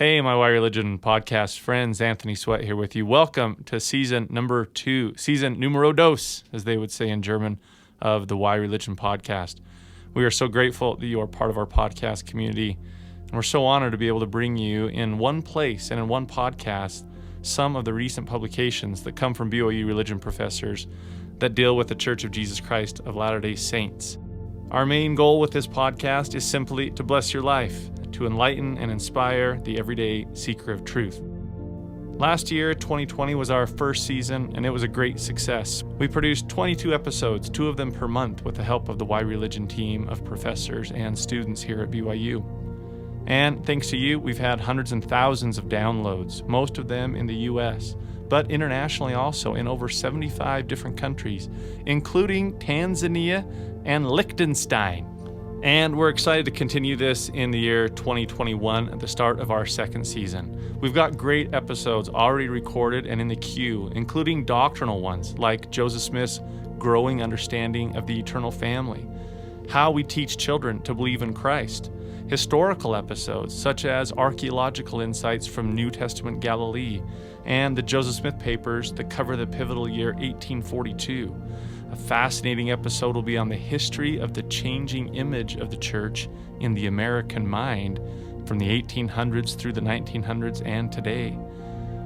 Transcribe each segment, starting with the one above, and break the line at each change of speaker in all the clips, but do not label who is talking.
Hey, my Why Religion podcast friends, Anthony Sweat here with you. Welcome to season number 2, season numero dos, as they would say in German, of the Why Religion podcast. We are so grateful that you are part of our podcast community, and we're so honored to be able to bring you in one place and in one podcast some of the recent publications that come from BYU religion professors that deal with the Church of Jesus Christ of Latter-day Saints. Our main goal with this podcast is simply to bless your life, to enlighten and inspire the everyday seeker of truth. Last year, 2020, was our first season, and it was a great success. We produced 22 episodes, 2 of them per month, with the help of the Why Religion team of professors and students here at BYU. And thanks to you, we've had hundreds and thousands of downloads, most of them in the U.S., but internationally also in over 75 different countries, including Tanzania and Liechtenstein. And we're excited to continue this in the year 2021 at the start of our second season. We've got great episodes already recorded and in the queue, including doctrinal ones like Joseph Smith's Growing Understanding of the Eternal Family, how we teach children to believe in Christ, historical episodes such as archaeological insights from New Testament Galilee, and the Joseph Smith papers that cover the pivotal year 1842. A fascinating episode will be on the history of the changing image of the church in the American mind from the 1800s through the 1900s and today.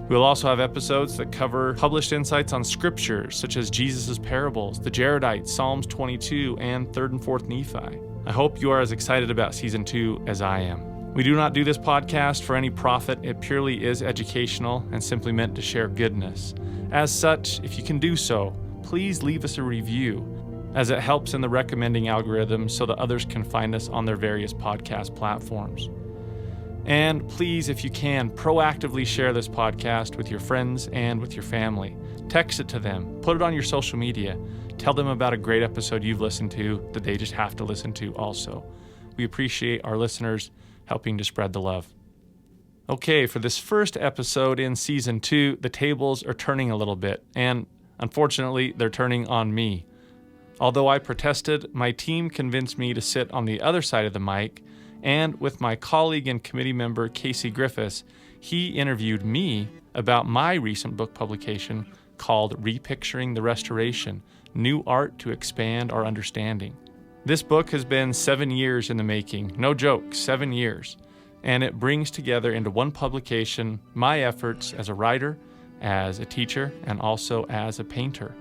We'll also have episodes that cover published insights on scriptures such as Jesus' parables, the Jaredites, Psalms 22, and 3rd and 4th Nephi. I hope you are as excited about Season 2 as I am. We do not do this podcast for any profit. It purely is educational and simply meant to share goodness. As such, if you can do so, please leave us a review, as it helps in the recommending algorithm so that others can find us on their various podcast platforms. And please, if you can, proactively share this podcast with your friends and with your family. Text it to them, put it on your social media, tell them about a great episode you've listened to that they just have to listen to also. We appreciate our listeners helping to spread the love. Okay, for this first episode in Season 2, the tables are turning a little bit, and unfortunately, they're turning on me. Although I protested, my team convinced me to sit on the other side of the mic, and with my colleague and committee member Casey Griffiths, he interviewed me about my recent book publication called Repicturing the Restoration, New Art to Expand Our Understanding. This book has been 7 years in the making, no joke, 7 years, and it brings together into one publication my efforts as a writer, as a teacher, and also as a painter.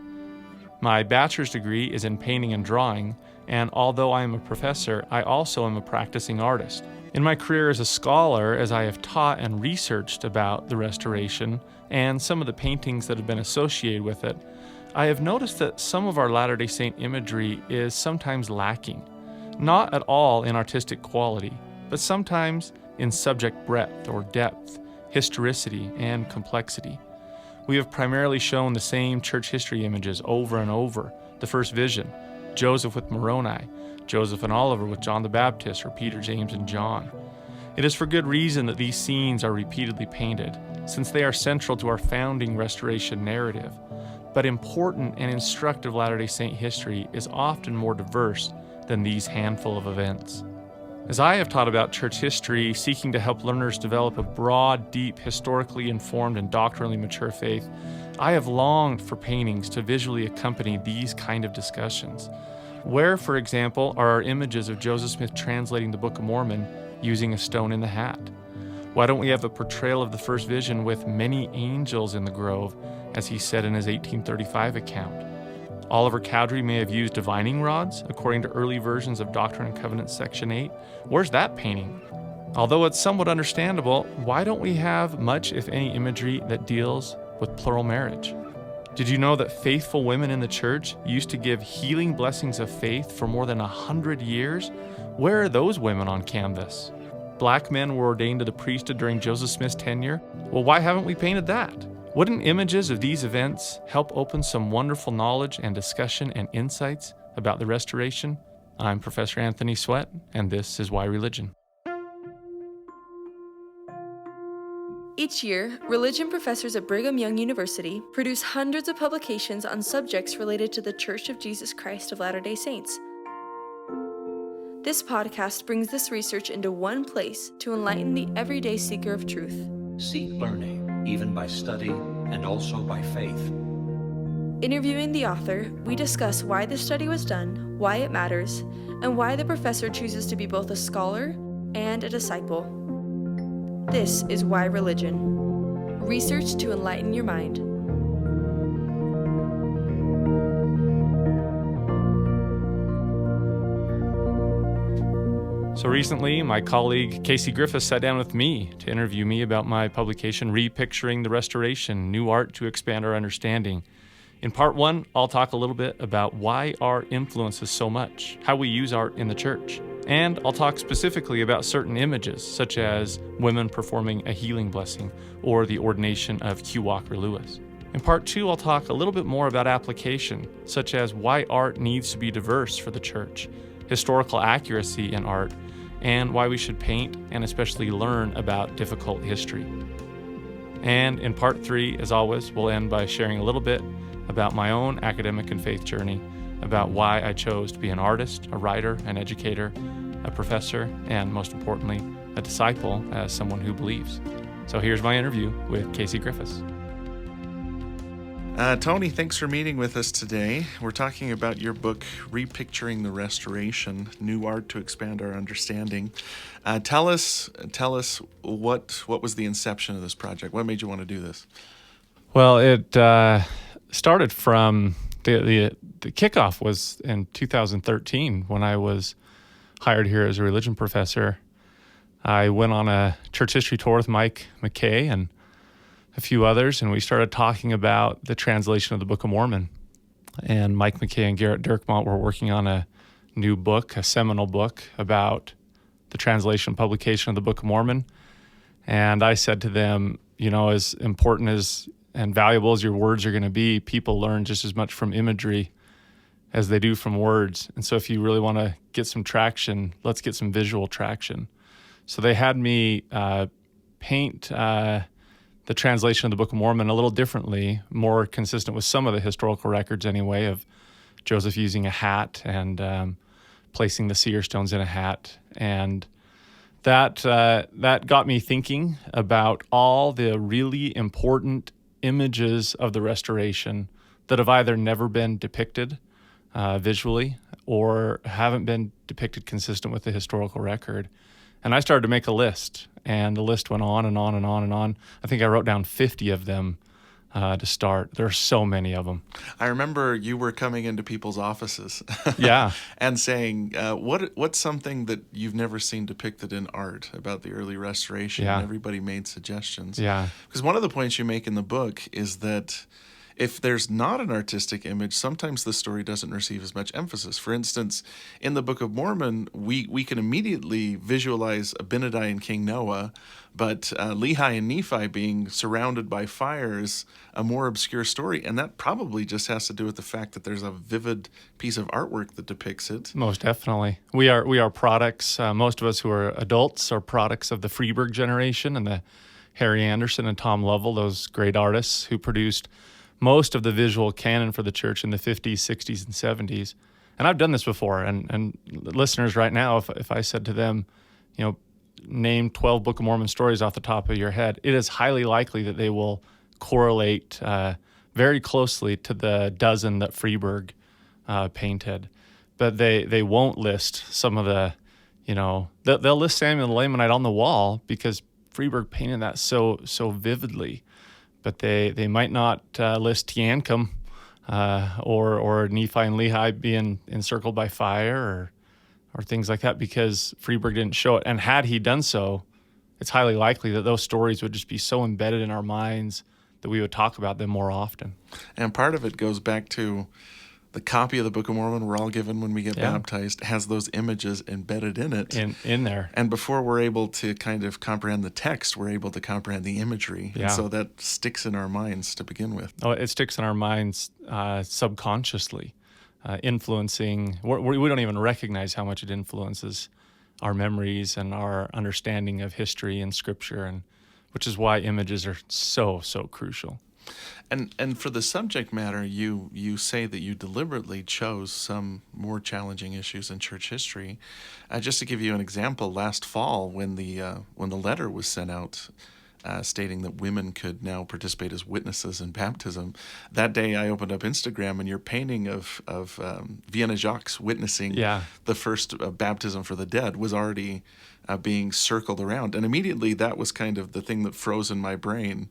My bachelor's degree is in painting and drawing, and although I am a professor, I also am a practicing artist. In my career as a scholar, as I have taught and researched about the Restoration and some of the paintings that have been associated with it, I have noticed that some of our Latter-day Saint imagery is sometimes lacking, not at all in artistic quality, but sometimes in subject breadth or depth, historicity, and complexity. We have primarily shown the same church history images over and over: the first vision, Joseph with Moroni, Joseph and Oliver with John the Baptist, or Peter, James, and John. It is for good reason that these scenes are repeatedly painted, since they are central to our founding Restoration narrative. But important and instructive Latter-day Saint history is often more diverse than these handful of events. As I have taught about church history, seeking to help learners develop a broad, deep, historically informed, and doctrinally mature faith, I have longed for paintings to visually accompany these kind of discussions. Where, for example, are our images of Joseph Smith translating the Book of Mormon using a stone in the hat? Why don't we have a portrayal of the first vision with many angels in the grove, as he said in his 1835 account? Oliver Cowdery may have used divining rods, according to early versions of Doctrine and Covenants section 8. Where's that painting? Although it's somewhat understandable, why don't we have much, if any, imagery that deals with plural marriage? Did you know that faithful women in the church used to give healing blessings of faith for more than 100 years? Where are those women on canvas? Black men were ordained to the priesthood during Joseph Smith's tenure. Well, why haven't we painted that? Wouldn't images of these events help open some wonderful knowledge and discussion and insights about the Restoration? I'm Professor Anthony Sweat, and this is Why Religion.
Each year, religion professors at Brigham Young University produce hundreds of publications on subjects related to the Church of Jesus Christ of Latter-day Saints. This podcast brings this research into one place to enlighten the everyday seeker of truth.
Seek learning, even by study and also by faith.
Interviewing the author, we discuss why this study was done, why it matters, and why the professor chooses to be both a scholar and a disciple. This is Why Religion? Research to enlighten your mind.
So recently, my colleague Casey Griffiths sat down with me to interview me about my publication, Repicturing the Restoration, New Art to Expand Our Understanding. In part one, I'll talk a little bit about why art influences so much, how we use art in the church. And I'll talk specifically about certain images, such as women performing a healing blessing or the ordination of Q. Walker Lewis. In part two, I'll talk a little bit more about application, such as why art needs to be diverse for the church, historical accuracy in art, and why we should paint and especially learn about difficult history. And in part three, as always, we'll end by sharing a little bit about my own academic and faith journey, about why I chose to be an artist, a writer, an educator, a professor, and most importantly, a disciple as someone who believes. So here's my interview with Casey Griffiths.
Tony, thanks for meeting with us today. We're talking about your book, Repicturing the Restoration, New Art to Expand Our Understanding. Tell us what was the inception of this project? What made you want to do this?
Well, it started from the kickoff was in 2013 when I was hired here as a religion professor. I went on a church history tour with Mike McKay and a few others, and we started talking about the translation of the Book of Mormon. And Mike McKay and Garrett Dirkmont were working on a new book, a seminal book about the translation and publication of the Book of Mormon. And I said to them, as important as and valuable as your words are going to be, people learn just as much from imagery as they do from words. And so if you really want to get some traction, let's get some visual traction. So they had me paint the translation of the Book of Mormon a little differently, more consistent with some of the historical records anyway, of Joseph using a hat and placing the seer stones in a hat. And that got me thinking about all the really important images of the restoration that have either never been depicted visually or haven't been depicted consistent with the historical record. And I started to make a list, and the list went on and on and on and on. I think I wrote down 50 of them to start. There are so many of them.
I remember you were coming into people's offices
Yeah.
and saying, what's something that you've never seen depicted in art about the early restoration?
Yeah.
And everybody made suggestions.
Yeah.
Because one of the points you make in the book is that if there's not an artistic image, sometimes the story doesn't receive as much emphasis. For instance, in the Book of Mormon, we can immediately visualize Abinadi and King Noah, but Lehi and Nephi being surrounded by fire is a more obscure story, and that probably just has to do with the fact that there's a vivid piece of artwork that depicts it.
Most definitely. We are products, most of us who are adults are products of the Freeburg generation and the Harry Anderson and Tom Lovell, those great artists who produced most of the visual canon for the church in the 50s, 60s, and 70s. And I've done this before. And listeners right now, if I said to them, name 12 Book of Mormon stories off the top of your head, it is highly likely that they will correlate very closely to the dozen that Freeburg painted. But they won't list some of the, they'll list Samuel the Lamanite on the wall because Freeburg painted that so vividly. But they might not list Teancum or Nephi and Lehi being encircled by fire or things like that because Freeburg didn't show it. And had he done so, it's highly likely that those stories would just be so embedded in our minds that we would talk about them more often.
And part of it goes back to the copy of the Book of Mormon we're all given when we get baptized has those images embedded in it.
In there.
And before we're able to kind of comprehend the text, we're able to comprehend the imagery.
Yeah.
And so that sticks in our minds to begin with.
Oh, it sticks in our minds subconsciously, influencing. We don't even recognize how much it influences our memories and our understanding of history and scripture, and which is why images are so crucial.
And for the subject matter, you say that you deliberately chose some more challenging issues in church history. Just to give you an example, last fall when the letter was sent out stating that women could now participate as witnesses in baptism, that day I opened up Instagram and your painting of Vienna Jacques witnessing the first baptism for the dead was already being circled around, and immediately that was kind of the thing that froze in my brain.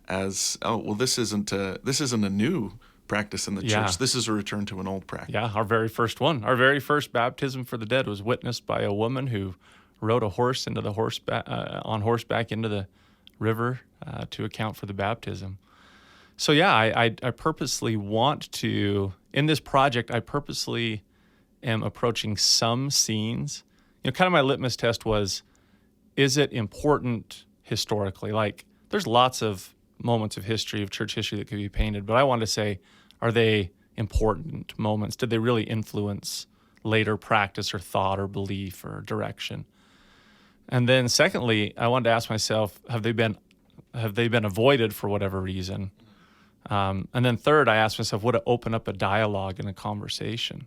As this isn't a new practice in the church. This is a return to an old practice.
Yeah, our very first one, our very first baptism for the dead was witnessed by a woman who rode a horse into the on horseback into the river to account for the baptism. So I purposely want to, in this project, I purposely am approaching some scenes. Kind of my litmus test was, is it important historically? Like, there's lots of moments of history, of church history that could be painted, but I wanted to say, are they important moments? Did they really influence later practice or thought or belief or direction? And then secondly, I wanted to ask myself, have they been avoided for whatever reason? And then third, I asked myself, would it open up a dialogue and a conversation?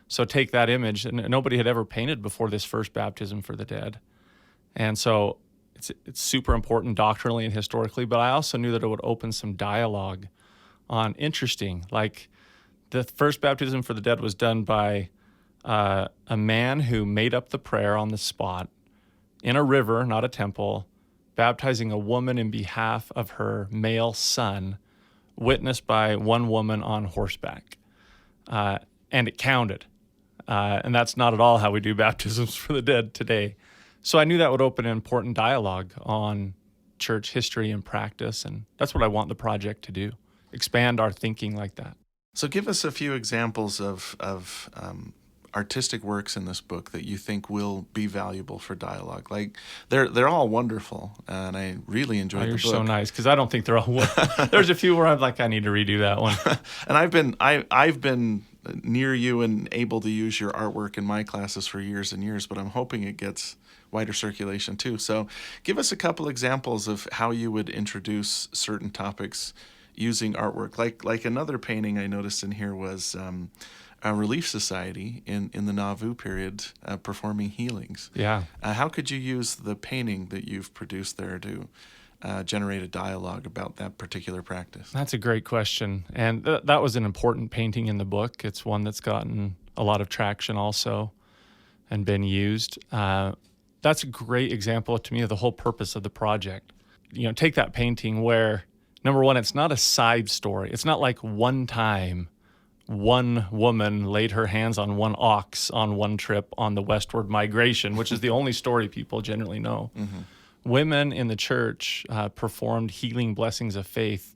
So take that image, and nobody had ever painted before this first baptism for the dead. And so it's super important doctrinally and historically, but I also knew that it would open some dialogue on interesting, like the first baptism for the dead was done by a man who made up the prayer on the spot in a river, not a temple, baptizing a woman in behalf of her male son, witnessed by one woman on horseback. And it counted. And that's not at all how we do baptisms for the dead today. So I knew that would open an important dialogue on church history and practice, and that's what I want the project to do, expand our thinking like that.
So give us a few examples of artistic works in this book that you think will be valuable for dialogue. Like, they're all wonderful, and I really enjoyed the book.
You're so nice, because I don't think they're all. There's a few where I'm like, I need to redo that one.
And I've been near you and able to use your artwork in my classes for years and years, but I'm hoping it gets wider circulation too. So give us a couple examples of how you would introduce certain topics using artwork. Like another painting I noticed in here was a Relief Society in the Nauvoo period performing healings.
Yeah.
How could you use the painting that you've produced there to generate a dialogue about that particular practice?
That's a great question. And that was an important painting in the book. It's one that's gotten a lot of traction also and been used. That's a great example to me of the whole purpose of the project. Take that painting where, number one, it's not a side story. It's not like one time one woman laid her hands on one ox on one trip on the westward migration, which is the only story people generally know. Mm-hmm. Women in the church performed healing blessings of faith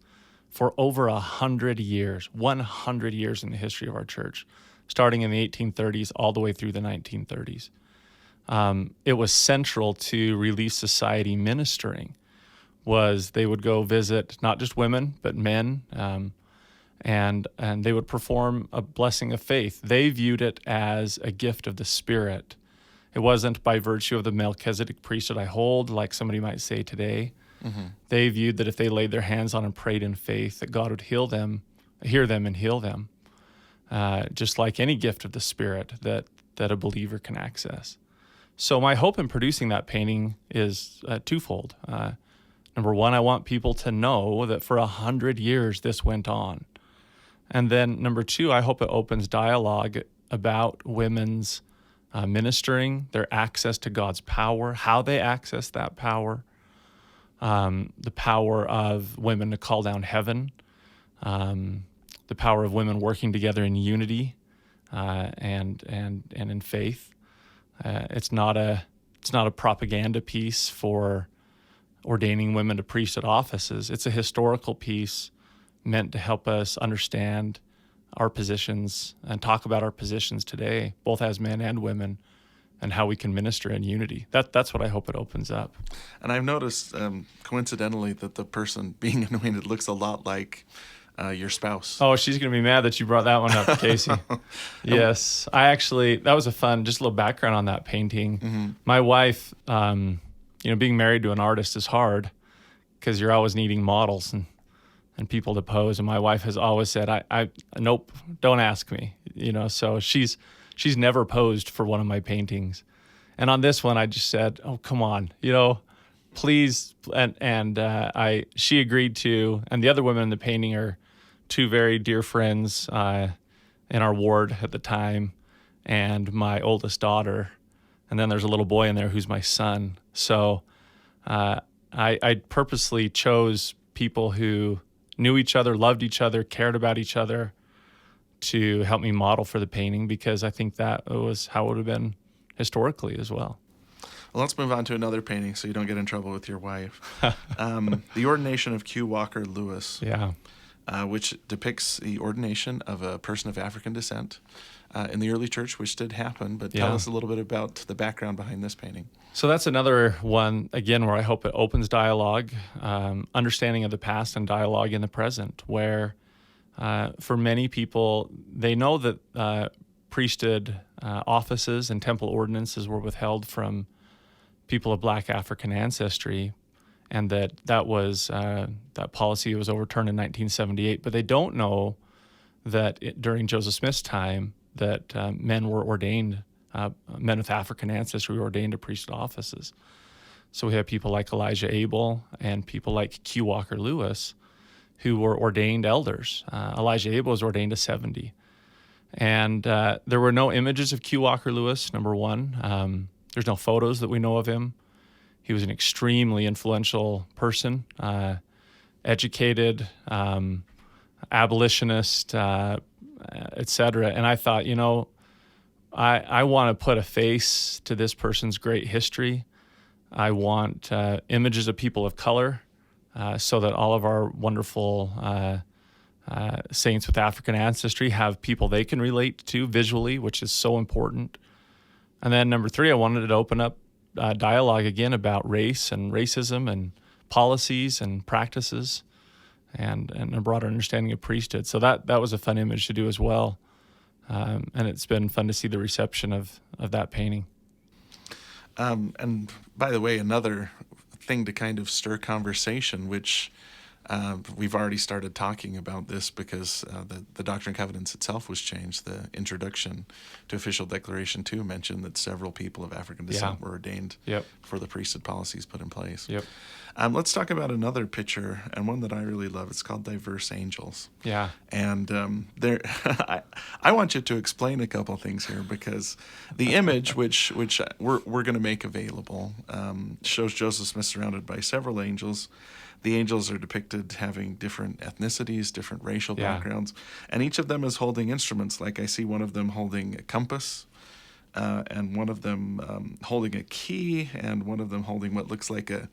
for over 100 years, 100 years in the history of our church, starting in the 1830s all the way through the 1930s. It was central to Relief Society ministering, was they would go visit not just women, but men, and they would perform a blessing of faith. They viewed it as a gift of the Spirit. It wasn't by virtue of the Melchizedek priesthood I hold, like somebody might say today. Mm-hmm. They viewed that if they laid their hands on and prayed in faith, that God would hear them and heal them, just like any gift of the Spirit that a believer can access. So my hope in producing that painting is twofold. Number one, I want people to know that for 100 years this went on. And then number two, I hope it opens dialogue about women's ministering, their access to God's power, how they access that power, the power of women to call down heaven, the power of women working together in unity and in faith. It's not a propaganda piece for ordaining women to priesthood offices. It's a historical piece meant to help us understand our positions and talk about our positions today, both as men and women, and how we can minister in unity. That's what I hope it opens up.
And I've noticed, coincidentally, that the person being anointed looks a lot like your spouse.
Oh, she's going to be mad that you brought that one up, Casey. Yes. That was a fun, just a little background on that painting. Mm-hmm. My wife, being married to an artist is hard because you're always needing models, and and people to pose. And my wife has always said, I nope, don't ask me, so she's never posed for one of my paintings. And on this one, I just said, oh, come on, please. And she agreed to, and the other women in the painting are two very dear friends in our ward at the time, and my oldest daughter. And then there's a little boy in there who's my son. So I purposely chose people who knew each other, loved each other, cared about each other to help me model for the painting, because I think that was how it would have been historically as well.
Well, let's move on to another painting so you don't get in trouble with your wife. The Ordination of Q. Walker Lewis, which depicts the ordination of a person of African descent in the early church, which did happen. But tell us a little bit about the background behind this painting.
So that's another one, again, where I hope it opens dialogue, understanding of the past and dialogue in the present, where for many people, they know that priesthood offices and temple ordinances were withheld from people of Black African ancestry, and that was that policy was overturned in 1978. But they don't know that during Joseph Smith's time that men were ordained, men with African ancestry were ordained to priesthood offices. So we have people like Elijah Abel and people like Q. Walker Lewis who were ordained elders. Elijah Abel was ordained to 70. And there were no images of Q. Walker Lewis, number one. There's no photos that we know of him. He was an extremely influential person, educated, abolitionist, etc. And I thought, I want to put a face to this person's great history. I want images of people of color so that all of our wonderful saints with African ancestry have people they can relate to visually, which is so important. And then number three, I wanted to open up dialogue again about race and racism and policies and practices and a broader understanding of priesthood. So that was a fun image to do as well. And it's been fun to see the reception of that painting.
And by the way, another thing to kind of stir conversation, which we've already started talking about this because the Doctrine and Covenants itself was changed. The introduction to Official Declaration 2 mentioned that several people of African descent were ordained for the priesthood policies put in place. Let's talk about another picture, and one that I really love. It's called Diverse Angels. And there, I want you to explain a couple things here, because the image, which we're going to make available, shows Joseph Smith surrounded by several angels. The angels are depicted having different ethnicities, different racial backgrounds, and each of them is holding instruments. Like I see one of them holding a compass, and one of them holding a key, and one of them holding what looks like a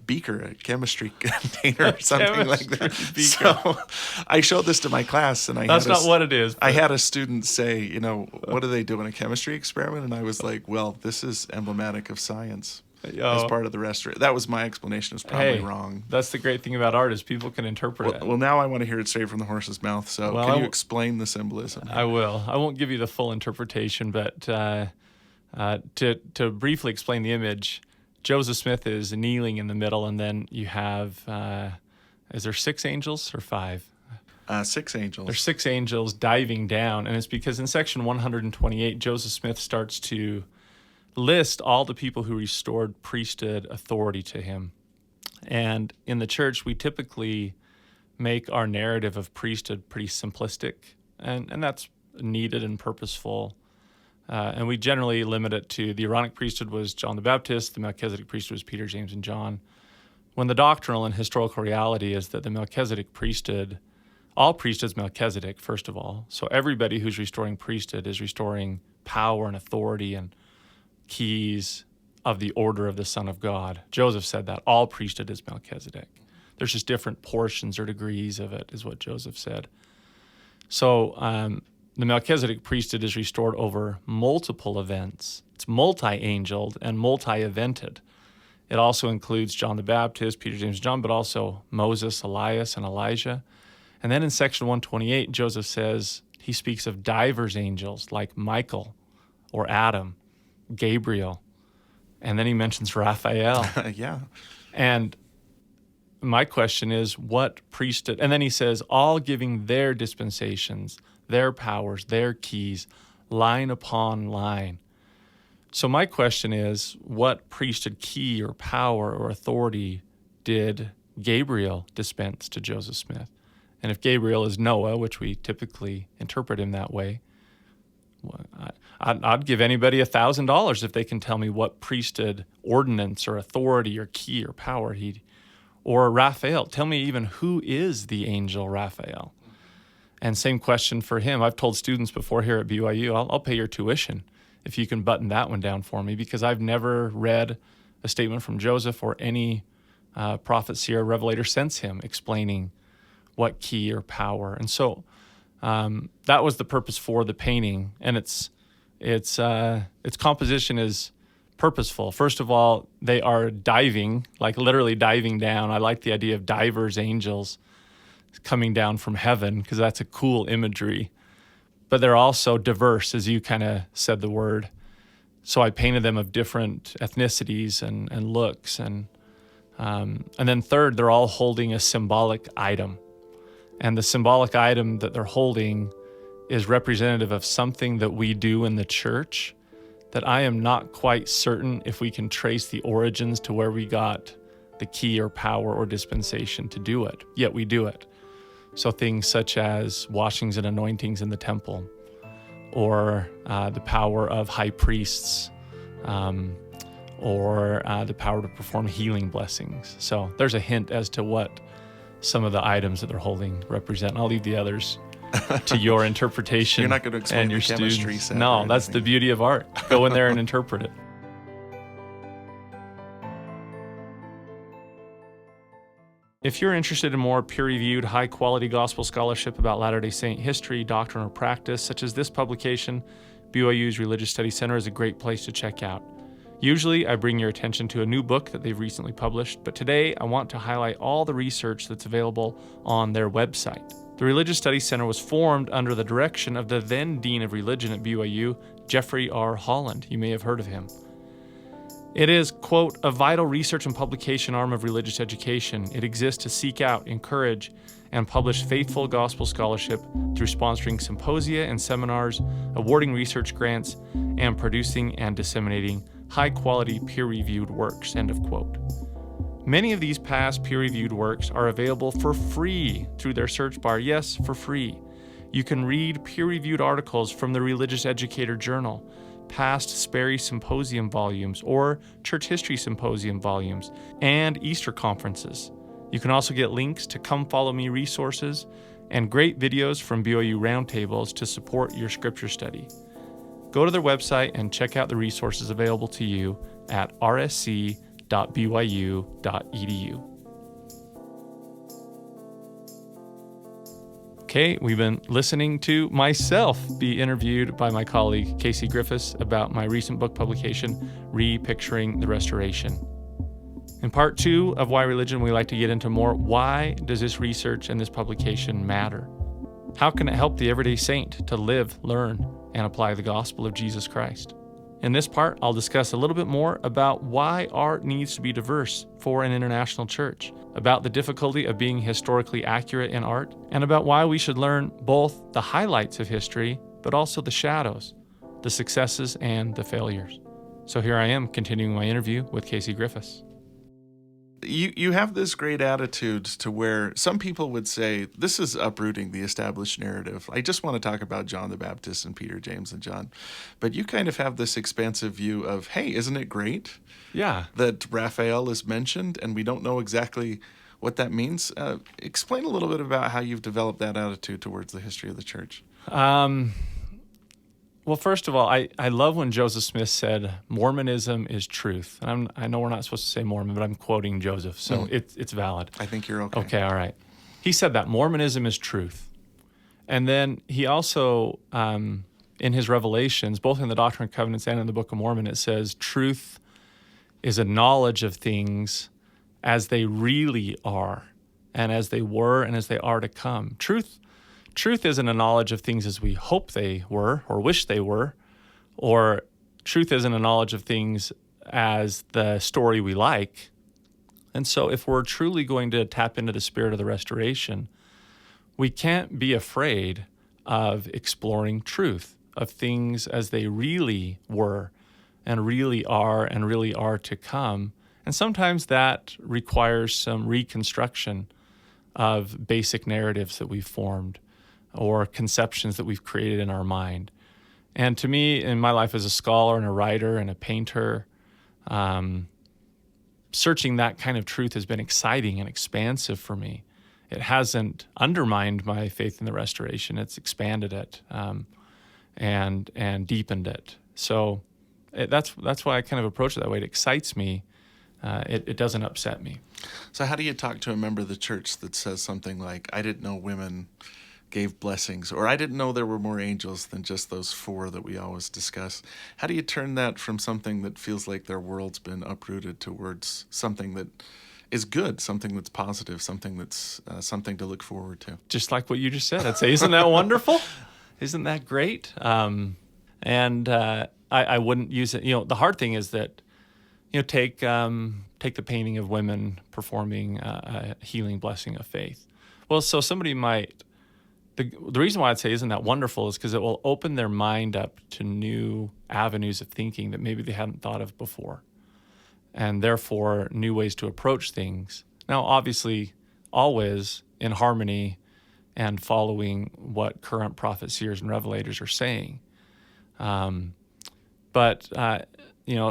beaker, a chemistry container or something like that. Beaker. So I showed this to my class, and
that's not what it is.
I had a student say, what do they do in a chemistry experiment? And I was like, well, this is emblematic of science. As part of the restoration. That was my explanation. It's probably wrong.
That's the great thing about art, is people can interpret it.
Well, now I want to hear it straight from the horse's mouth. So can you explain the symbolism?
I will. I won't give you the full interpretation, but to briefly explain the image, Joseph Smith is kneeling in the middle, and then you have, is there 6 angels or 5?
6 angels.
There's 6 angels diving down, and it's because in section 128, Joseph Smith starts to list all the people who restored priesthood authority to him. And in the church, we typically make our narrative of priesthood pretty simplistic, and that's needed and purposeful. And we generally limit it to the Aaronic priesthood was John the Baptist, the Melchizedek priesthood was Peter, James, and John. When the doctrinal and historical reality is that the Melchizedek priesthood, all priesthoods Melchizedek, first of all. So everybody who's restoring priesthood is restoring power and authority and keys of the order of the Son of God. Joseph said that all priesthood is Melchizedek. There's just different portions or degrees of it, is what Joseph said. So the Melchizedek priesthood is restored over multiple events. It's multi-angeled and multi-evented. It also includes John the Baptist, Peter, James, John, but also Moses, Elias, and Elijah. And then in section 128, Joseph says he speaks of divers angels like Michael or Adam, Gabriel, and then he mentions Raphael.
Yeah.
And my question is, what priesthood? And then he says, all giving their dispensations, their powers, their keys, line upon line. So my question is, what priesthood key or power or authority did Gabriel dispense to Joseph Smith? And if Gabriel is Noah, which we typically interpret him that way, I'd give anybody $1,000 if they can tell me what priesthood ordinance or authority or key or power or Raphael. Tell me even who is the angel Raphael. And same question for him. I've told students before here at BYU, I'll pay your tuition if you can button that one down for me, because I've never read a statement from Joseph or any prophet, seer, revelator since him explaining what key or power. And so that was the purpose for the painting, and its composition is purposeful. First of all, they are diving, like literally diving down. I like the idea of divers, angels coming down from heaven, because that's a cool imagery. But they're also diverse, as you kind of said the word. So I painted them of different ethnicities and looks, and then third, they're all holding a symbolic item. And the symbolic item that they're holding is representative of something that we do in the church that I am not quite certain if we can trace the origins to where we got the key or power or dispensation to do it, yet we do it. So things such as washings and anointings in the temple, or the power of high priests, or the power to perform healing blessings. So there's a hint as to what some of the items that they're holding represent. I'll leave the others to your interpretation.
You're not going to explain
and your
the chemistry
students.
set.
No, that's the beauty of art. Go in there and interpret it. If you're interested in more peer-reviewed, high-quality gospel scholarship about Latter-day Saint history, doctrine, or practice, such as this publication, BYU's Religious Studies Center is a great place to check out. Usually, I bring your attention to a new book that they've recently published, but today I want to highlight all the research that's available on their website. The Religious Studies Center was formed under the direction of the then Dean of Religion at BYU, Jeffrey R. Holland. You may have heard of him. It is, quote, a vital research and publication arm of religious education. It exists to seek out, encourage, and publish faithful gospel scholarship through sponsoring symposia and seminars, awarding research grants, and producing and disseminating high-quality peer-reviewed works, end of quote. Many of these past peer-reviewed works are available for free through their search bar. Yes, for free. You can read peer-reviewed articles from the Religious Educator Journal, past Sperry Symposium volumes or Church History Symposium volumes, and Easter conferences. You can also get links to Come Follow Me resources and great videos from BYU roundtables to support your scripture study. Go to their website and check out the resources available to you at rsc.byu.edu. Okay, we've been listening to myself be interviewed by my colleague Casey Griffiths about my recent book publication, Repicturing the Restoration. In part 2 of Why Religion, we like to get into more, why does this research and this publication matter? How can it help the everyday saint to live, learn, and apply the gospel of Jesus Christ? In this part, I'll discuss a little bit more about why art needs to be diverse for an international church, about the difficulty of being historically accurate in art, and about why we should learn both the highlights of history, but also the shadows, the successes and the failures. So here I am continuing my interview with Casey Griffiths.
You have this great attitude to where some people would say, this is uprooting the established narrative. I just want to talk about John the Baptist and Peter, James, and John. But you kind of have this expansive view of, hey, isn't it great?
Yeah.
That Raphael is mentioned and we don't know exactly what that means. Explain a little bit about how you've developed that attitude towards the history of the church.
Well, first of all, I love when Joseph Smith said, Mormonism is truth. And I know we're not supposed to say Mormon, but I'm quoting Joseph, so it's valid.
I think you're okay.
Okay, all right. He said that Mormonism is truth. And then he also, in his revelations, both in the Doctrine and Covenants and in the Book of Mormon, it says truth is a knowledge of things as they really are, and as they were, and as they are to come. Truth isn't a knowledge of things as we hope they were or wish they were, or truth isn't a knowledge of things as the story we like. And so if we're truly going to tap into the spirit of the restoration, we can't be afraid of exploring truth, of things as they really were and really are to come. And sometimes that requires some reconstruction of basic narratives that we've formed or conceptions that we've created in our mind. And to me, in my life as a scholar and a writer and a painter, searching that kind of truth has been exciting and expansive for me. It hasn't undermined my faith in the restoration. It's expanded it and deepened it. So that's why I kind of approach it that way. It excites me. It doesn't upset me.
So how do you talk to a member of the church that says something like, I didn't know women gave blessings, or I didn't know there were more angels than just those 4 that we always discuss? How do you turn that from something that feels like their world's been uprooted towards something that is good, something that's positive, something that's something to look forward to? Just
like what you just said. I'd say, isn't that wonderful? Isn't that great? I wouldn't use it. The hard thing is that, take the painting of women performing a healing blessing of faith. Well, so somebody might, the reason why I'd say isn't that wonderful is because it will open their mind up to new avenues of thinking that maybe they hadn't thought of before, and therefore new ways to approach things. Now, obviously, always in harmony and following what current prophets, seers, and revelators are saying.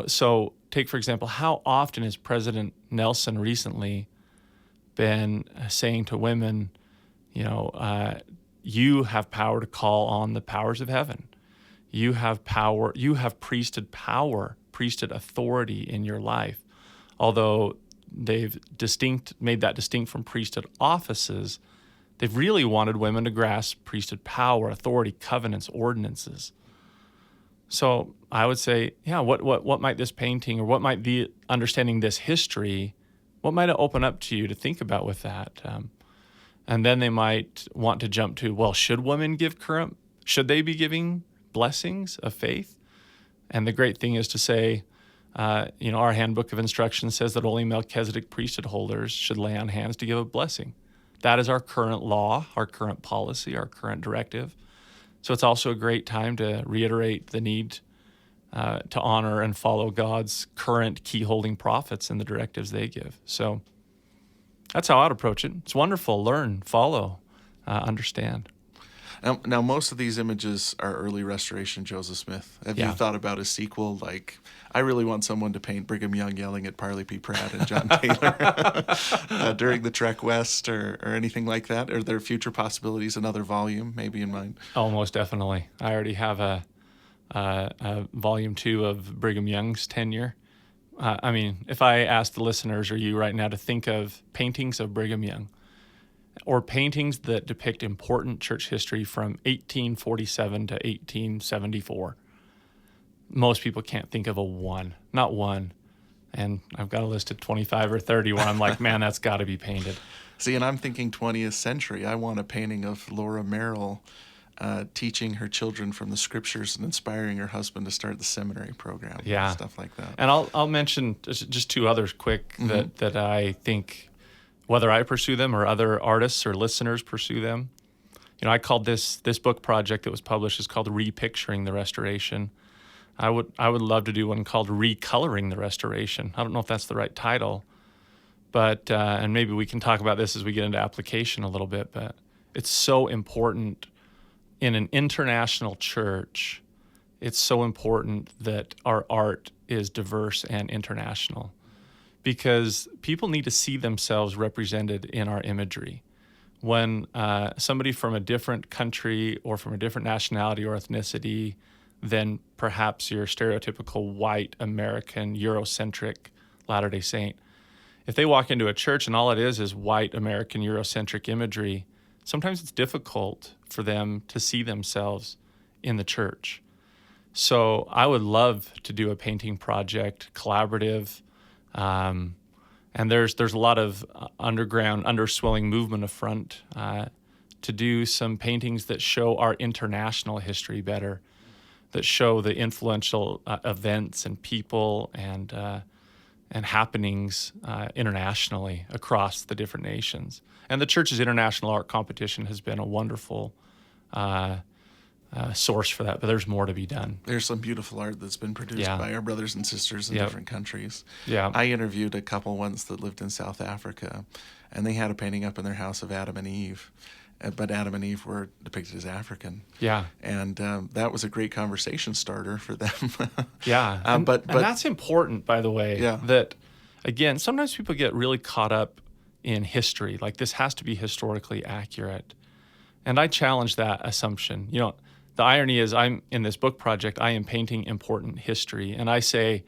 So take, for example, how often has President Nelson recently been saying to women, you have power to call on the powers of heaven. You have power, you have priesthood power, priesthood authority in your life. Although they've made that distinct from priesthood offices, they've really wanted women to grasp priesthood power, authority, covenants, ordinances. So I would say, what might this painting, or what might the understanding this history, what might it open up to you to think about with that? And then they might want to jump to, well, should they be giving blessings of faith? And the great thing is to say, our handbook of instructions says that only Melchizedek priesthood holders should lay on hands to give a blessing. That is our current law, our current policy, our current directive. So it's also a great time to reiterate the need to honor and follow God's current key-holding prophets and the directives they give. So that's how I'd approach it. It's wonderful. Learn, follow, understand.
Now, most of these images are early restoration Joseph Smith. Have you thought about a sequel? Like, I really want someone to paint Brigham Young yelling at Parley P. Pratt and John Taylor during the Trek West or anything like that. Are there future possibilities, another volume maybe in mind?
Oh, most definitely. I already have a volume 2 of Brigham Young's tenure. If I ask the listeners or you right now to think of paintings of Brigham Young, or paintings that depict important church history from 1847 to 1874. Most people can't think of not one. And I've got a list of 25 or 30 where I'm like, man, that's got to be painted.
See, and I'm thinking 20th century. I want a painting of Laura Merrill teaching her children from the scriptures and inspiring her husband to start the seminary program.
Yeah.
Stuff like that.
And I'll mention just 2 others quick that I think, whether I pursue them or other artists or listeners pursue them. I called this book project that was published is called Repicturing the Restoration. I would love to do one called Recoloring the Restoration. I don't know if that's the right title, but and maybe we can talk about this as we get into application a little bit, but it's so important in an international church. It's so important that our art is diverse and international, because people need to see themselves represented in our imagery. When somebody from a different country or from a different nationality or ethnicity than perhaps your stereotypical white American Eurocentric Latter-day Saint, if they walk into a church and all it is white American Eurocentric imagery, sometimes it's difficult for them to see themselves in the church. So I would love to do a painting project, collaborative, and there's a lot of underground, underswelling movement front to do some paintings that show our international history better, that show the influential events and people and and happenings internationally across the different nations. And the church's international art competition has been a wonderful source for that, but there's more to be done.
There's some beautiful art that's been produced by our brothers and sisters in different countries.
Yeah.
I interviewed a couple once that lived in South Africa, and they had a painting up in their house of Adam and Eve, but Adam and Eve were depicted as African.
Yeah.
And that was a great conversation starter for them.
Yeah. And that's important, by the way, that, again, sometimes people get really caught up in history, like this has to be historically accurate. And I challenge that assumption. You know, the irony is I'm in this book project, I am painting important history. And I say,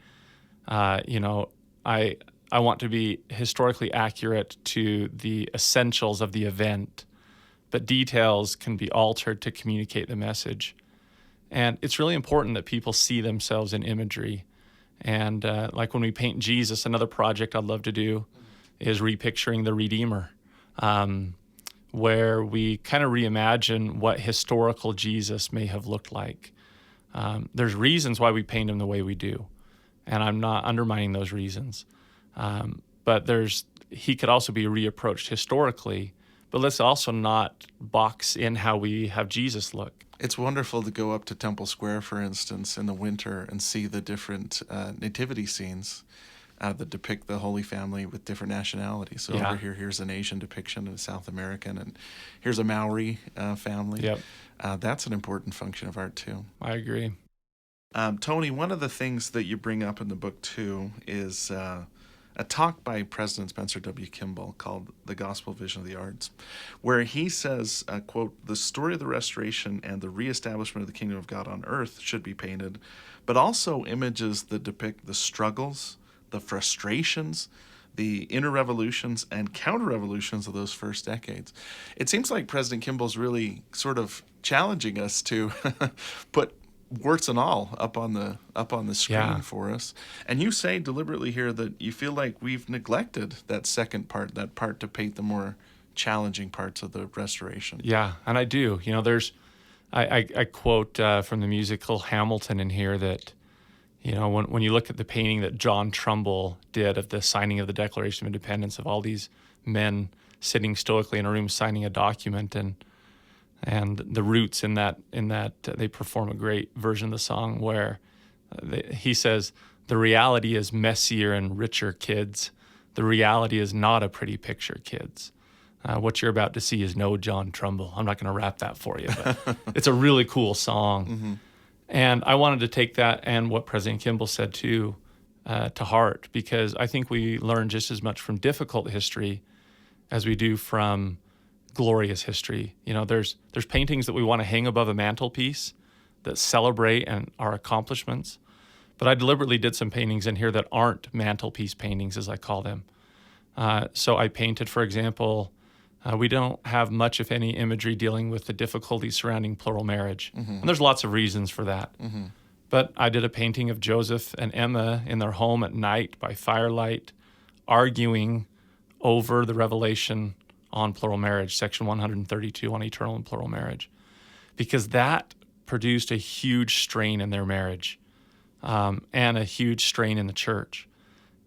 I want to be historically accurate to the essentials of the event, but details can be altered to communicate the message. And it's really important that people see themselves in imagery. And like when we paint Jesus, another project I'd love to do is Repicturing the Redeemer, where we kind of reimagine what historical Jesus may have looked like. There's reasons why we paint him the way we do, and I'm not undermining those reasons. But he could also be reapproached historically, but let's also not box in how we have Jesus look.
It's wonderful to go up to Temple Square, for instance, in the winter and see the different nativity scenes that depict the Holy Family with different nationalities. So over here's an Asian depiction and a South American, and here's a Maori family.
Yep.
That's an important function of art too.
I agree.
Tony, one of the things that you bring up in the book too is a talk by President Spencer W. Kimball called The Gospel Vision of the Arts, where he says, quote, "The story of the restoration and the reestablishment of the kingdom of God on earth should be painted, but also images that depict the struggles, the frustrations, the inner revolutions and counter-revolutions of those first decades." It seems like President Kimball's really sort of challenging us to put warts and all up on the screen for us. And you say deliberately here that you feel like we've neglected that second part, that part to paint the more challenging parts of the restoration.
Yeah, and I do. You know, I quote from the musical Hamilton in here that, you know, when you look at the painting that John Trumbull did of the signing of the Declaration of Independence, of all these men sitting stoically in a room signing a document, and the Roots in that they perform a great version of the song where he says, "The reality is messier and richer, kids. The reality is not a pretty picture, kids. What you're about to see is no John Trumbull." I'm not going to rap that for you, but it's a really cool song. Mm-hmm. And I wanted to take that and what President Kimball said too to heart, because I think we learn just as much from difficult history as we do from glorious history. You know, there's paintings that we want to hang above a mantelpiece that celebrate our accomplishments, but I deliberately did some paintings in here that aren't mantelpiece paintings, as I call them. So I painted, for example, we don't have much, if any, imagery dealing with the difficulties surrounding plural marriage. Mm-hmm. And there's lots of reasons for that. Mm-hmm. But I did a painting of Joseph and Emma in their home at night by firelight, arguing over the revelation on plural marriage, section 132 on eternal and plural marriage, because that produced a huge strain in their marriage and a huge strain in the church.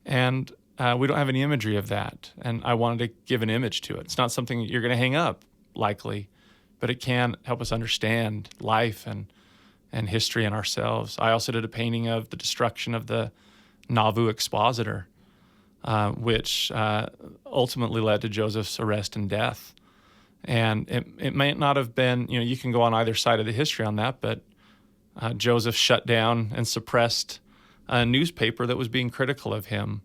And we don't have any imagery of that. And I wanted to give an image to it. It's not something that you're going to hang up, likely, but it can help us understand life and history and ourselves. I also did a painting of the destruction of the Nauvoo expositor, which ultimately led to Joseph's arrest and death. And it might not have been, you know, you can go on either side of the history on that, but Joseph shut down and suppressed a newspaper that was being critical of him,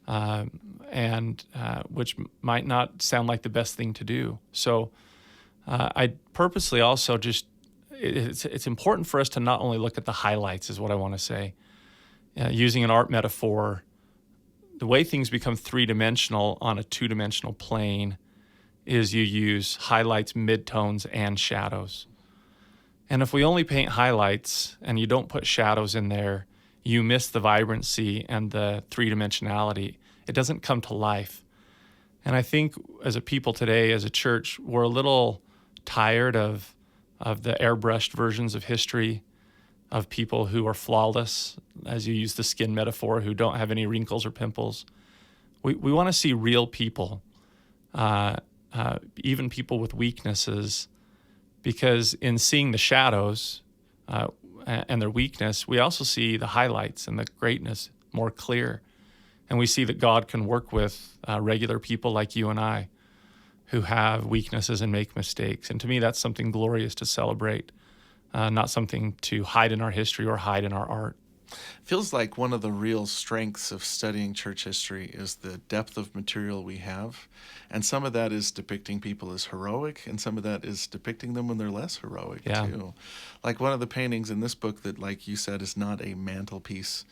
and which might not sound like the best thing to do. So I purposely also just, it's important for us to not only look at the highlights, is what I want to say. Using an art metaphor, the way things become three-dimensional on a two-dimensional plane is you use highlights, midtones, and shadows. And if we only paint highlights and you don't put shadows in there, you miss the vibrancy and the three-dimensionality. It doesn't come to life. And I think as a people today, as a church, we're a little tired of the airbrushed versions of history. of people who are flawless, as you use the skin metaphor, who don't have any wrinkles or pimples. We want to see real people, even people with weaknesses, because in seeing the shadows and their weakness, we also see the highlights and the greatness more clear. And we see that God can work with regular people like you and I who have weaknesses and make mistakes. And to me, that's something glorious to celebrate, not something to hide in our history or hide in our art.
Feels like one of the real strengths of studying church history is the depth of material we have. And some of that is depicting people as heroic, and some of that is depicting them when they're less heroic, too. Like one of the paintings in this book that, like you said, is not a mantelpiece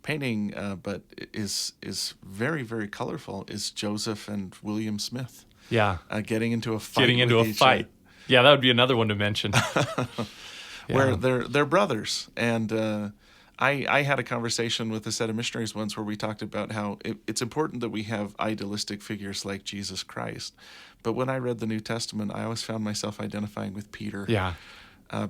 painting, but is very, very colorful, is Joseph and William Smith.
Yeah.
Getting into a fight.
Getting into a fight. Yeah, that would be another one to mention.
Where they're brothers. And I had a conversation with a set of missionaries once where we talked about how it's important that we have idealistic figures like Jesus Christ. But when I read the New Testament, I always found myself identifying with Peter.
Yeah.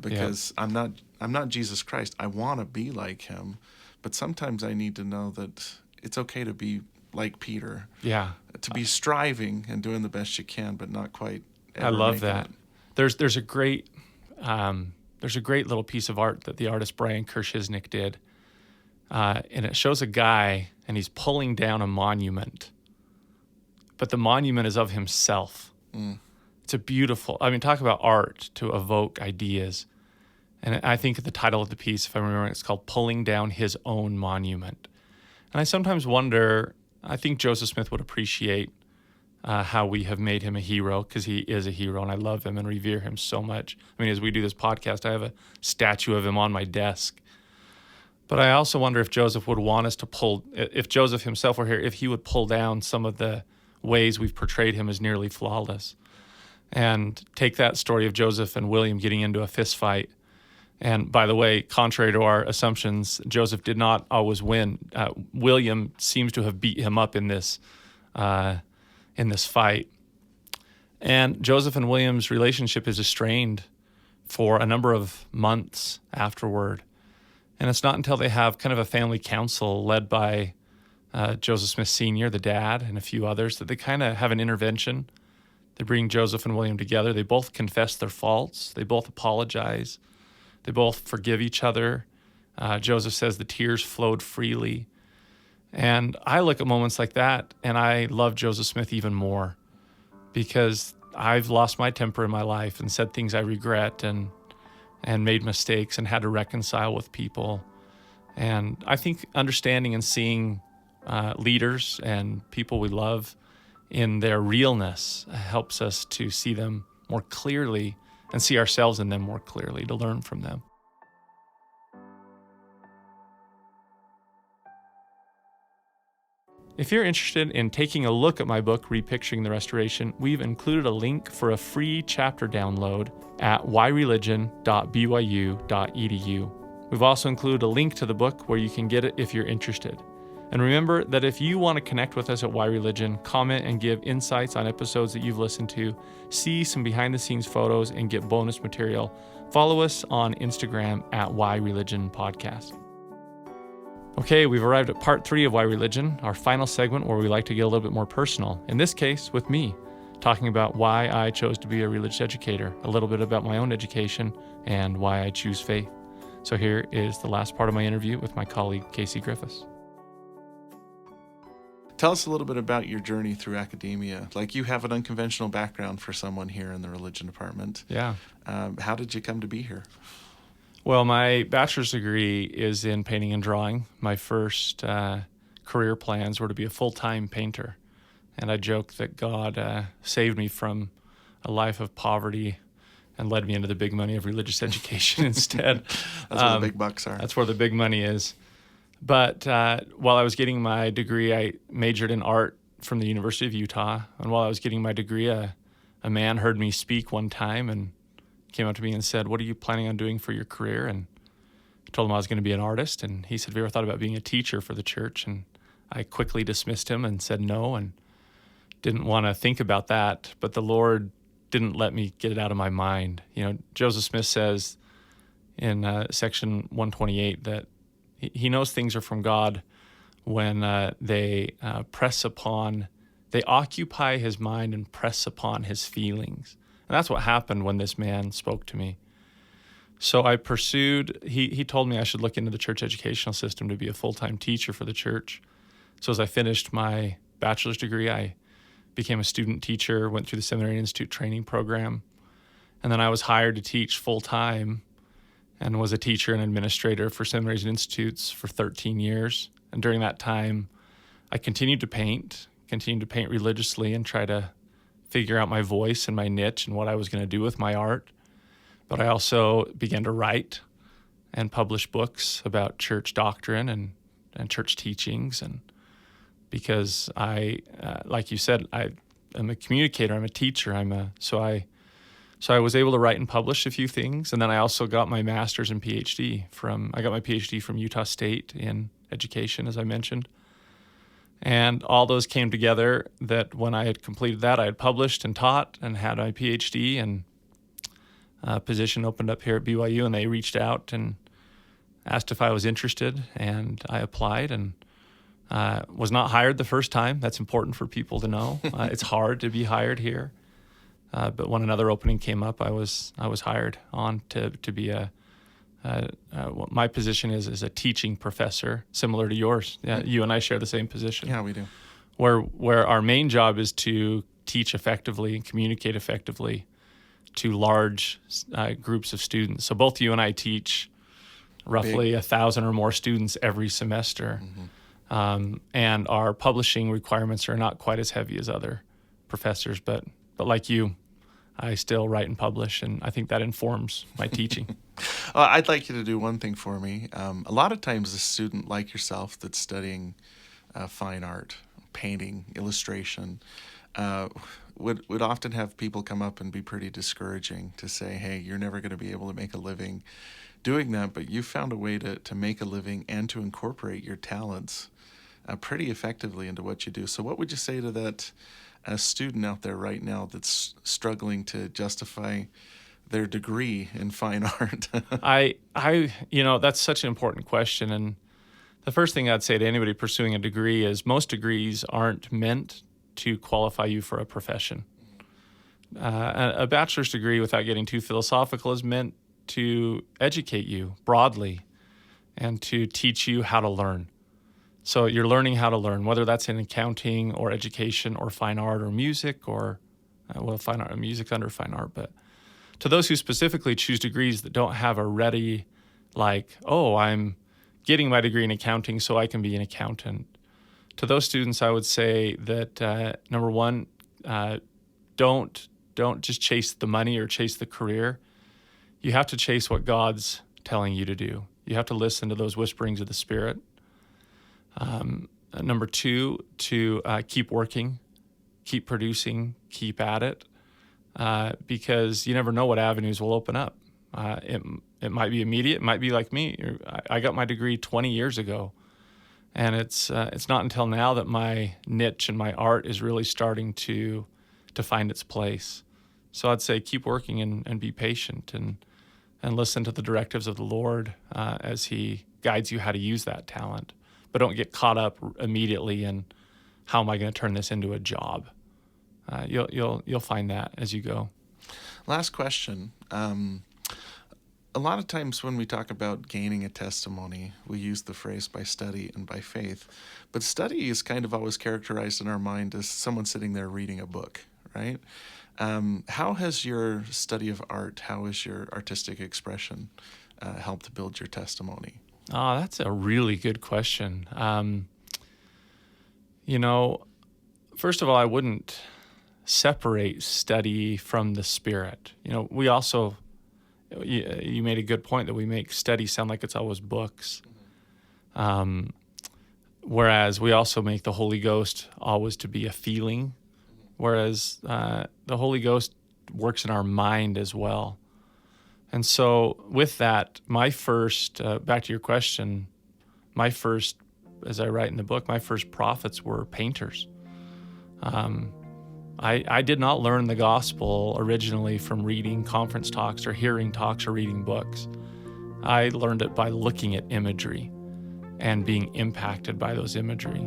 Because I'm not Jesus Christ. I want to be like him. But sometimes I need to know that it's okay to be like Peter.
Yeah.
To be striving and doing the best you can, but not quite.
I love that. There's a great little piece of art that the artist Brian Kirschisnik did, and it shows a guy and he's pulling down a monument, but the monument is of himself. It's a beautiful. I mean, talk about art to evoke ideas. And I think the title of the piece, if I remember, it's called "Pulling Down His Own Monument." And I sometimes wonder. I think Joseph Smith would appreciate how we have made him a hero, because he is a hero, and I love him and revere him so much. I mean, as we do this podcast, I have a statue of him on my desk. But I also wonder if Joseph would want us to if Joseph himself were here, if he would pull down some of the ways we've portrayed him as nearly flawless, and take that story of Joseph and William getting into a fist fight. And by the way, contrary to our assumptions, Joseph did not always win. William seems to have beat him up in this fight. And Joseph and William's relationship is estranged for a number of months afterward. And it's not until they have kind of a family council led by Joseph Smith Sr., the dad, and a few others, that they kind of have an intervention. They bring Joseph and William together. They both confess their faults. They both apologize. They both forgive each other. Joseph says the tears flowed freely. And I look at moments like that, and I love Joseph Smith even more, because I've lost my temper in my life and said things I regret and made mistakes and had to reconcile with people. And I think understanding and seeing leaders and people we love in their realness helps us to see them more clearly and see ourselves in them more clearly, to learn from them. If you're interested in taking a look at my book, Repicturing the Restoration, we've included a link for a free chapter download at whyreligion.byu.edu. We've also included a link to the book where you can get it if you're interested. And remember that if you want to connect with us at Why Religion, comment and give insights on episodes that you've listened to, see some behind-the-scenes photos, and get bonus material, follow us on Instagram at Why Religion Podcast. Okay, we've arrived at part 3 of Why Religion, our final segment where we like to get a little bit more personal. In this case, with me, talking about why I chose to be a religious educator, a little bit about my own education, and why I choose faith. So here is the last part of my interview with my colleague, Casey Griffiths.
Tell us a little bit about your journey through academia. Like, you have an unconventional background for someone here in the religion department.
Yeah.
How did you come to be here?
Well, my bachelor's degree is in painting and drawing. My first career plans were to be a full-time painter. And I joke that God saved me from a life of poverty and led me into the big money of religious education instead.
That's where the big bucks are.
That's where the big money is. But while I was getting my degree, I majored in art from the University of Utah. And while I was getting my degree, a man heard me speak one time and came up to me and said, "What are you planning on doing for your career?" And I told him I was going to be an artist. And he said, "Have you ever thought about being a teacher for the church?" And I quickly dismissed him and said no, and didn't want to think about that. But the Lord didn't let me get it out of my mind. You know, Joseph Smith says, in section 128 that he knows things are from God when they occupy his mind and press upon his feelings. And that's what happened when this man spoke to me. So I pursued, he told me I should look into the church educational system to be a full-time teacher for the church. So as I finished my bachelor's degree, I became a student teacher, went through the Seminary Institute training program, and then I was hired to teach full-time and was a teacher and administrator for seminaries and institutes for 13 years. And during that time, I continued to paint religiously and try to figure out my voice and my niche and what I was going to do with my art. But I also began to write and publish books about church doctrine and church teachings. And because I, like you said, I am a communicator, I'm a teacher, so I was able to write and publish a few things. And then I also got my master's and PhD from Utah State in education, as I mentioned. And all those came together that when I had completed that, I had published and taught and had my PhD, and a position opened up here at BYU, and they reached out and asked if I was interested, and I applied and was not hired the first time. That's important for people to know. It's hard to be hired here. But when another opening came up, I was hired on to be what my position is a teaching professor, similar to yours. Yeah, you and I share the same position.
Yeah, we do.
Where our main job is to teach effectively and communicate effectively to large groups of students. So both you and I teach roughly 1,000 or more students every semester. Mm-hmm. And our publishing requirements are not quite as heavy as other professors, but like you, I still write and publish, and I think that informs my teaching.
I'd like you to do one thing for me. A lot of times a student like yourself that's studying fine art, painting, illustration, would often have people come up and be pretty discouraging to say, hey, you're never going to be able to make a living doing that, but you found a way to make a living and to incorporate your talents pretty effectively into what you do. So what would you say to that student out there right now that's struggling to justify their degree in fine art?
That's such an important question. And the first thing I'd say to anybody pursuing a degree is most degrees aren't meant to qualify you for a profession. A bachelor's degree, without getting too philosophical, is meant to educate you broadly and to teach you how to learn. So you're learning how to learn, whether that's in accounting or education or fine art or music or, fine art and music's under fine art. But to those who specifically choose degrees that don't have a ready, I'm getting my degree in accounting so I can be an accountant. To those students, I would say that, number one, don't just chase the money or chase the career. You have to chase what God's telling you to do. You have to listen to those whisperings of the Spirit. Number two, to keep working, keep producing, keep at it, because you never know what avenues will open up. It might be immediate. It might be like me. I got my degree 20 years ago, and it's not until now that my niche and my art is really starting to find its place. So I'd say keep working and be patient and listen to the directives of the Lord as He guides you how to use that talent. But don't get caught up immediately in how am I going to turn this into a job. You'll find that as you go.
Last question. A lot of times when we talk about gaining a testimony, we use the phrase by study and by faith. But study is kind of always characterized in our mind as someone sitting there reading a book, right? How has your study of art, how has your artistic expression helped build your testimony?
Oh, that's a really good question. First of all, I wouldn't separate study from the Spirit. We also, you made a good point that we make study sound like it's always books. Whereas we also make the Holy Ghost always to be a feeling, whereas the Holy Ghost works in our mind as well. And so with that, my first, back to your question, as I write in the book, my first prophets were painters. I did not learn the gospel originally from reading conference talks or hearing talks or reading books. I learned it by looking at imagery and being impacted by those imagery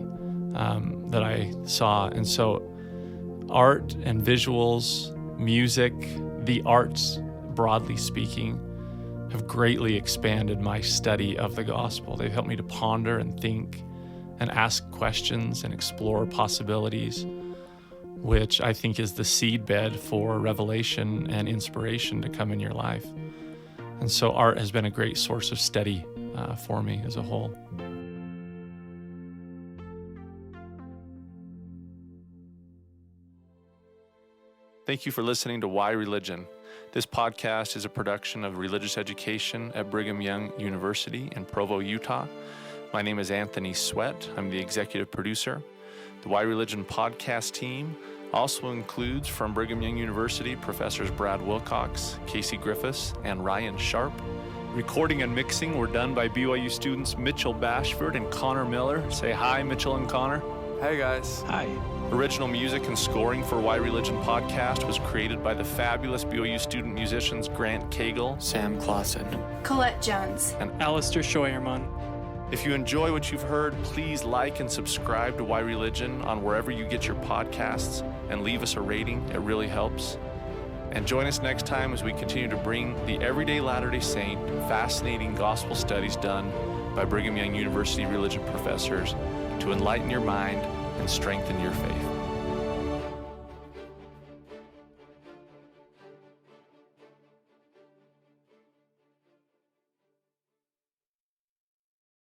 that I saw. And so art and visuals, music, the arts, broadly speaking, have greatly expanded my study of the gospel. They've helped me to ponder and think and ask questions and explore possibilities, which I think is the seedbed for revelation and inspiration to come in your life. And so art has been a great source of study for me as a whole. Thank you for listening to Why Religion. This podcast is a production of religious education at Brigham Young University in Provo, Utah. My name is Anthony Sweat. I'm the executive producer. The Why Religion podcast team also includes, from Brigham Young University, Professors Brad Wilcox, Casey Griffiths, and Ryan Sharp. Recording and mixing were done by BYU students Mitchell Bashford and Connor Miller. Say hi, Mitchell and Connor.
Hey guys.
Hi.
Original music and scoring for Why Religion podcast was created by the fabulous BYU student musicians Grant Cagle,
Sam Clausen,
Colette Jones,
and
Alistair Scheuermann.
If you enjoy what you've heard, please like and subscribe to Why Religion on wherever you get your podcasts and leave us a rating. It really helps. And join us next time as we continue to bring the everyday Latter-day Saint fascinating gospel studies done by Brigham Young University religion professors to enlighten your mind and strengthen your faith.